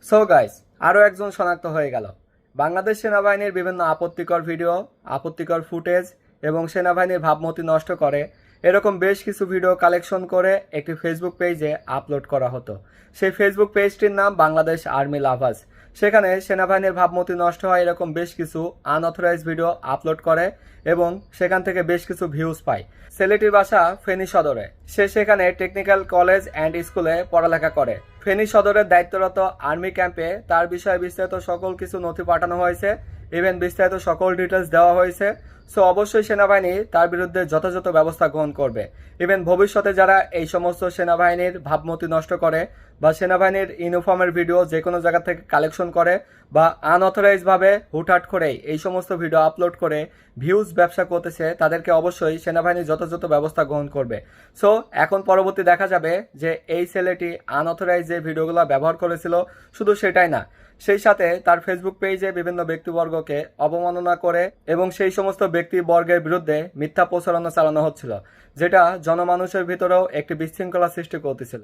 So guys, আরও একজন শনাক্ত হয়ে গেল। বাংলাদেশ সেনাবাহিনীর বিভিন্ন আপত্তিকর ভিডিও, আপত্তিকর ফুটেজ এবং সেনাবাহিনীর ভাবমূর্তি নষ্ট করে এরকম বেশ কিছু ভিডিও কালেকশন করে একটি ফেসবুক পেজে আপলোড করা হতো। সেই ফেসবুক পেজটির নাম বাংলাদেশ আর্মি লাভার্স। সেখানে সেনাবাহিনীর ভাবমূর্তি নষ্ট হয় এরকম বেশ কিছু আনঅথরাইজ ভিডিও আপলোড করে এবং সেখান থেকে বেশ কিছু ভিউজ পায়। ছেলেটির বাসা ফেনী সদরে। সে সেখানে টেকনিক্যাল কলেজ অ্যান্ড স্কুলে পড়ালেখা করে। ফেনী সদরের দায়িত্বরত আর্মি ক্যাম্পে তার বিষয়ে বিস্তারিত সকল কিছু নথি পাঠানো হয়েছে, ইভেন বিস্তারিত সকল ডিটেলস দেওয়া হয়েছে। সো অবশ্যই সেনাবাহিনী তার বিরুদ্ধে যথাযথ ব্যবস্থা গ্রহণ করবে। ইভেন ভবিষ্যতে যারা এই সমস্ত সেনাবাহিনীর ভাবমূর্তি নষ্ট করে বা সেনাবাহিনীর ইউনিফর্মের ভিডিও যে কোনো জায়গা থেকে কালেকশন করে বা আনঅথরাইজভাবে হুটহাট করেই এই সমস্ত ভিডিও আপলোড করে ভিউজ ব্যবসা করতেছে, তাদেরকে অবশ্যই সেনাবাহিনী যথাযথ ব্যবস্থা গ্রহণ করবে। সো এখন পরবর্তী দেখা যাবে যে এই ছেলেটি আনঅথরাইজ যে ভিডিওগুলো ব্যবহার করেছিল, শুধু সেটাই না, সেই সাথে তার ফেসবুক পেজে বিভিন্ন ব্যক্তিবর্গকে অবমাননা করে এবং সেই সমস্ত ব্যক্তিবর্গের বিরুদ্ধে মিথ্যা প্রচারণা চালানো হচ্ছিল, যেটা জনমানুষের ভিতরেও একটি বিশৃঙ্খলা সৃষ্টি করতেছিল।